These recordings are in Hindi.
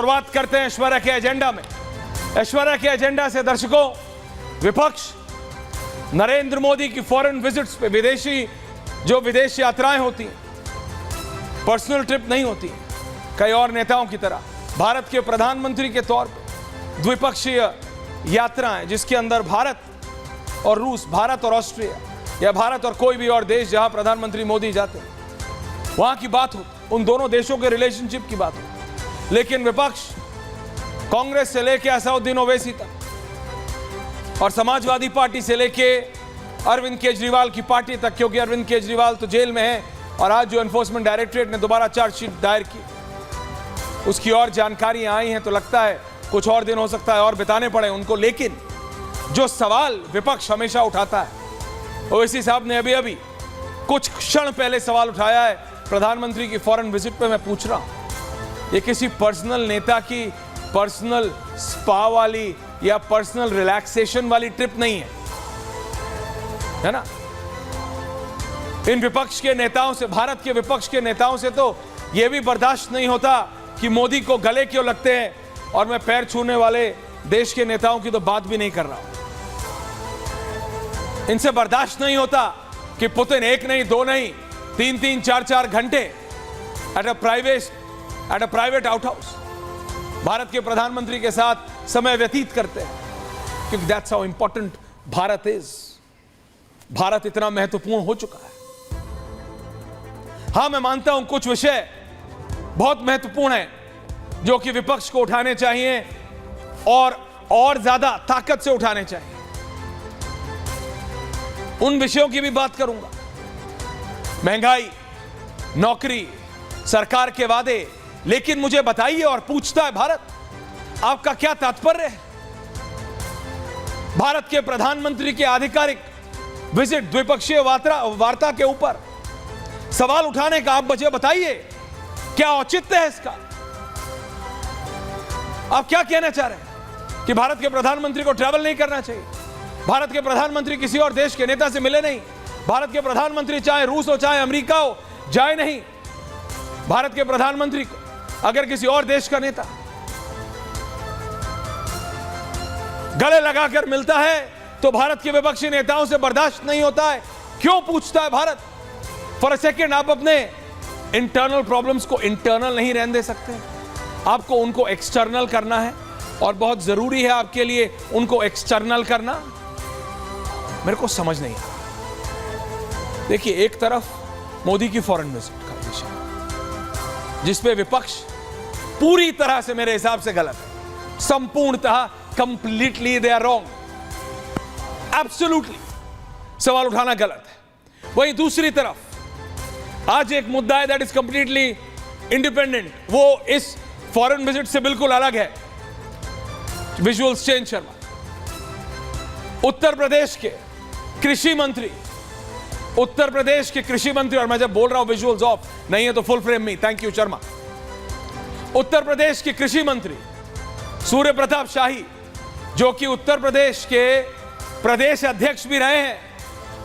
शुरुआत करते हैं ऐश्वर्या के एजेंडा में। ऐश्वर्या के एजेंडा से दर्शकों, विपक्ष नरेंद्र मोदी की फॉरेन विजिट्स पे, विदेश यात्राएं होती हैं, पर्सनल ट्रिप नहीं होती कई और नेताओं की तरह, भारत के प्रधानमंत्री के तौर पे द्विपक्षीय यात्राएं जिसके अंदर भारत और रूस, भारत और ऑस्ट्रिया या भारत और कोई भी और देश जहां प्रधानमंत्री मोदी जाते हैं वहां की बात हो, उन दोनों देशों के रिलेशनशिप की बात हो। लेकिन विपक्ष कांग्रेस से लेकर असदुद्दीन ओवैसी तक और समाजवादी पार्टी से लेकर अरविंद केजरीवाल की पार्टी तक, क्योंकि अरविंद केजरीवाल तो जेल में है और आज जो एनफोर्समेंट डायरेक्टरेट ने दोबारा चार्जशीट दायर की उसकी और जानकारियां आई हैं, तो लगता है कुछ और दिन हो सकता है और बिताने पड़े उनको। लेकिन जो सवाल विपक्ष हमेशा उठाता है, ओवैसी साहब ने अभी कुछ क्षण पहले सवाल उठाया है प्रधानमंत्री की फॉरेन विजिट पे। मैं पूछ रहा हूं, ये किसी पर्सनल नेता की पर्सनल स्पा वाली या पर्सनल रिलैक्सेशन वाली ट्रिप नहीं है ना? इन विपक्ष के नेताओं से, भारत के विपक्ष के नेताओं से तो यह भी बर्दाश्त नहीं होता कि मोदी को गले क्यों लगते हैं, और मैं पैर छूने वाले देश के नेताओं की तो बात भी नहीं कर रहा हूं। इनसे बर्दाश्त नहीं होता कि पुतिन एक नहीं, दो नहीं, तीन, चार घंटे at a private out house Bharat के प्रधानमंत्री के साथ समय व्यतीत करते हैं, क्योंकि that's how important Bharat is. Bharat इतना महत्वपूर्ण हो चुका है। हां, मैं मानता हूं कुछ विषय बहुत महत्वपूर्ण है जो कि विपक्ष को उठाने चाहिए और ज्यादा ताकत से उठाने चाहिए। उन विषयों की भी बात करूंगा। महंगाई, नौकरी, सरकार के वादे। लेकिन मुझे बताइए, और पूछता है भारत, आपका क्या तात्पर्य है? भारत के प्रधानमंत्री की आधिकारिक विजिट, द्विपक्षीय वार्ता के ऊपर सवाल उठाने का आप मुझे बताइए, क्या औचित्य है इसका? आप क्या कहना चाह रहे हैं कि भारत के प्रधानमंत्री को ट्रैवल नहीं करना चाहिए? भारत के प्रधानमंत्री किसी और देश के नेता से मिले नहीं? भारत के प्रधानमंत्री चाहे रूस हो चाहे अमेरिका हो जाए नहीं? भारत के प्रधानमंत्री को अगर किसी और देश का नेता गले लगाकर मिलता है तो भारत के विपक्षी नेताओं से बर्दाश्त नहीं होता है। क्यों पूछता है भारत? फॉर अ सेकेंड आप अपने इंटरनल प्रॉब्लम्स को इंटरनल नहीं रहने दे सकते, आपको उनको एक्सटर्नल करना है, और बहुत जरूरी है आपके लिए उनको एक्सटर्नल करना। मेरे को समझ नहीं आ। देखिए, एक तरफ मोदी की फॉरेन विजिट का विषय जिसपे विपक्ष पूरी तरह से मेरे हिसाब से गलत है, संपूर्णतः, completely they are wrong, absolutely सवाल उठाना गलत है। वहीं दूसरी तरफ आज एक मुद्दा है दैट इज कंप्लीटली इंडिपेंडेंट, वो इस फॉरेन विजिट से बिल्कुल अलग है। विजुअल्स चेंज शर्मा, उत्तर प्रदेश के कृषि मंत्री, और मैं जब बोल रहा हूं विजुअल्स ऑफ, नहीं है तो फुल फ्रेम में, थैंक यू शर्मा। उत्तर प्रदेश के कृषि मंत्री सूर्य प्रताप शाही, जो कि उत्तर प्रदेश के प्रदेश अध्यक्ष भी रहे हैं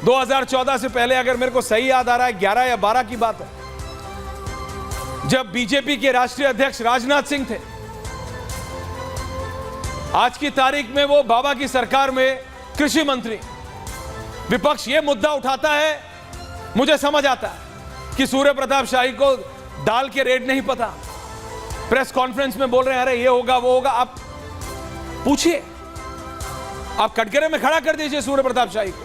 2014 से पहले, अगर मेरे को सही याद आ रहा है 11 या 12 की बात है, जब बीजेपी के राष्ट्रीय अध्यक्ष राजनाथ सिंह थे। आज की तारीख में वो बाबा की सरकार में कृषि मंत्री। विपक्ष ये मुद्दा उठाता है, मुझे समझ आता है कि सूर्य प्रताप शाही को दाल के रेट नहीं पता, प्रेस कॉन्फ्रेंस में बोल रहे हैं अरे ये होगा वो होगा। आप पूछिए, आप कटघरे में खड़ा कर दीजिए सूर्य प्रताप शाही को,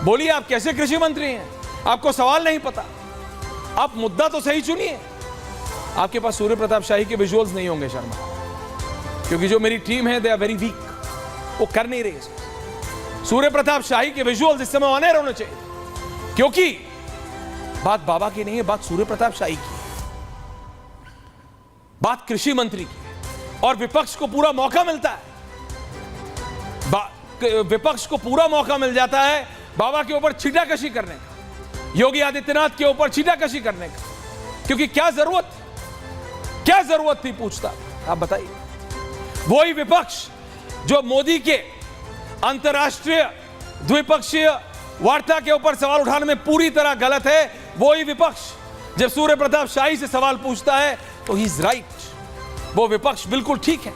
बोलिए आप कैसे कृषि मंत्री हैं, आपको सवाल नहीं पता, आप मुद्दा तो सही चुनिए। आपके पास सूर्य प्रताप शाही के विजुअल्स नहीं होंगे शर्मा, क्योंकि जो मेरी टीम है दे आर वेरी वीक, वो कर नहीं रही। सूर्य प्रताप शाही के विजुअल्स इस समय ऑन एयर होने चाहिए, क्योंकि बात बाबा की नहीं है, बात सूर्य प्रताप शाही की है, बात कृषि मंत्री की है। और विपक्ष को पूरा मौका मिलता है, विपक्ष को पूरा मौका मिल जाता है बाबा के ऊपर छीटाकशी करने का, योगी आदित्यनाथ के ऊपर छीटाकशी करने का, क्योंकि क्या जरूरत थी, पूछता आप बताइए। वही विपक्ष जो मोदी के अंतरराष्ट्रीय द्विपक्षीय वार्ता के ऊपर सवाल उठाने में पूरी तरह गलत है, वही विपक्ष जब सूर्य प्रताप शाही से सवाल पूछता है तो ही इज राइट। वो विपक्ष बिल्कुल ठीक है।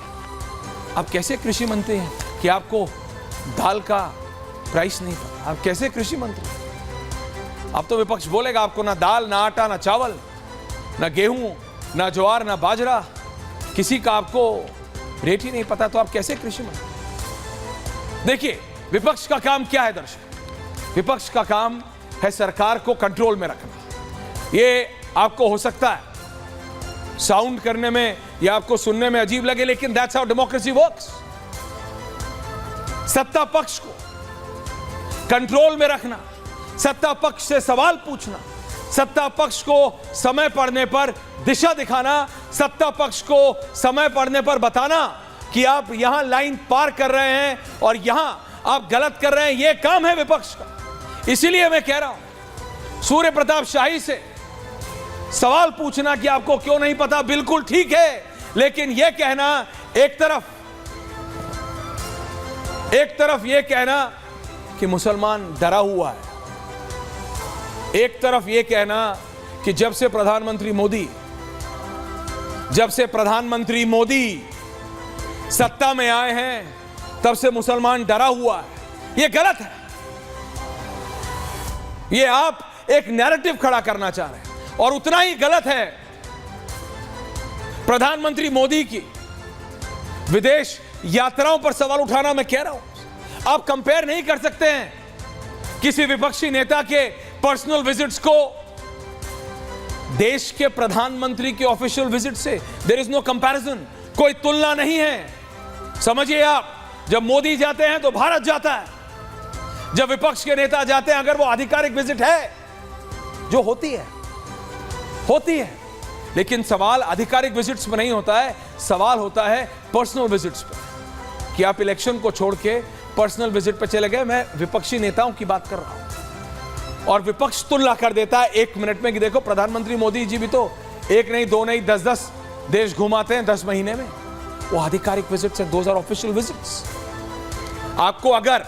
आप कैसे कृषि मंत्री हैं कि आपको दाल का प्राइस नहीं पता? आप कैसे कृषि मंत्री? अब तो विपक्ष बोलेगा आपको ना दाल, ना आटा, ना चावल, ना गेहूं, ना ज्वार, ना बाजरा, किसी का आपको रेट ही नहीं पता, तो आप कैसे कृषि मंत्री? देखिए, विपक्ष का काम क्या है दर्शक? विपक्ष का काम है सरकार को कंट्रोल में रखना। ये आपको हो सकता है साउंड करने में या आपको सुनने में अजीब लगे, लेकिन दैट्स हाउ डेमोक्रेसी वर्क्स। सत्ता पक्ष को कंट्रोल में रखना, सत्ता पक्ष से सवाल पूछना, सत्ता पक्ष को समय पड़ने पर दिशा दिखाना, सत्ता पक्ष को समय पड़ने पर बताना कि आप यहां लाइन पार कर रहे हैं और यहां आप गलत कर रहे हैं, यह काम है विपक्ष का। इसीलिए मैं कह रहा हूं, सूर्य प्रताप शाही से सवाल पूछना कि आपको क्यों नहीं पता, बिल्कुल ठीक है, लेकिन यह कहना एक तरफ यह कहना कि मुसलमान डरा हुआ है, एक तरफ यह कहना कि जब से प्रधानमंत्री मोदी सत्ता में आए हैं तब से मुसलमान डरा हुआ है, यह गलत है। यह आप एक नैरेटिव खड़ा करना चाह रहे हैं और उतना ही गलत है प्रधानमंत्री मोदी की विदेश यात्राओं पर सवाल उठाना। मैं कह रहा हूं, आप कंपेयर नहीं कर सकते हैं किसी विपक्षी नेता के पर्सनल विजिट्स को देश के प्रधानमंत्री के ऑफिशियल विजिट से। देयर इज नो कंपैरिजन, कोई तुलना नहीं है। समझिए आप, जब मोदी जाते हैं तो भारत जाता है, जब विपक्ष के नेता जाते हैं, अगर वो आधिकारिक विजिट है जो होती है, लेकिन सवाल आधिकारिक विजिट्स पर नहीं होता है, सवाल होता है पर्सनल विजिट्स पर कि आप इलेक्शन को छोड़ के पर्सनल विजिट पर चले गए। मैं विपक्षी नेताओं की बात कर रहा हूं और विपक्ष तुलना कर देता है 1 मिनट में कि देखो प्रधानमंत्री मोदी जी भी तो 1 नहीं 2 नहीं 10-10 देश घुमाते हैं 10 महीने में। वो आधिकारिक विजिट्स हैं, दोज आर ऑफिशियल विजिट्स। आपको अगर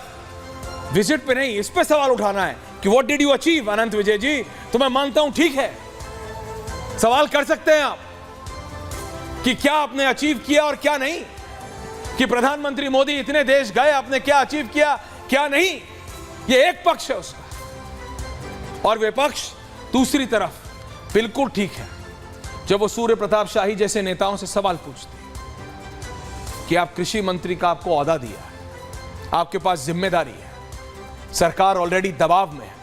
विजिट पे नहीं, इस पे सवाल उठाना है कि व्हाट डिड यू अचीव अनंत विजय जी, तो मैं मानता हूं ठीक है, सवाल कर सकते हैं आप कि क्या आपने अचीव किया और क्या नहीं, कि प्रधानमंत्री मोदी इतने देश गए, आपने क्या अचीव किया क्या नहीं। यह एक पक्ष है उसका, और विपक्ष दूसरी तरफ बिल्कुल ठीक है जब वो सूर्य प्रताप शाही जैसे नेताओं से सवाल पूछते हैं कि आप कृषि मंत्री का आपको ओहदा दिया है, आपके पास जिम्मेदारी है, सरकार ऑलरेडी दबाव में है,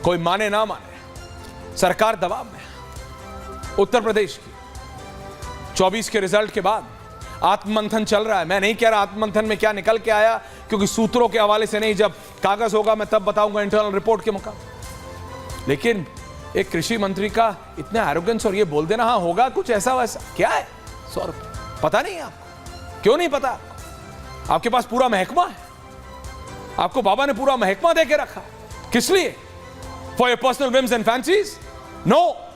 कोई माने ना माने सरकार दबाव में है। उत्तर प्रदेश की 24 के रिजल्ट के बाद आत्ममंथन चल रहा है। मैं नहीं कह रहा आत्ममंथन में क्या निकल के आया, क्योंकि सूत्रों के हवाले से नहीं, जब कागज होगा मैं तब बताऊंगा इंटरनल रिपोर्ट के मुकाबले। लेकिन एक कृषि मंत्री का इतना एरोगेंस और ये बोल देना हाँ होगा कुछ ऐसा वैसा, क्या है 100 रुपये, पता नहीं आपको? क्यों नहीं पता? आपके पास पूरा महकमा है, आपको बाबा ने पूरा महकमा दे के रखा, किस लिए? For your personal whims and fancies? No.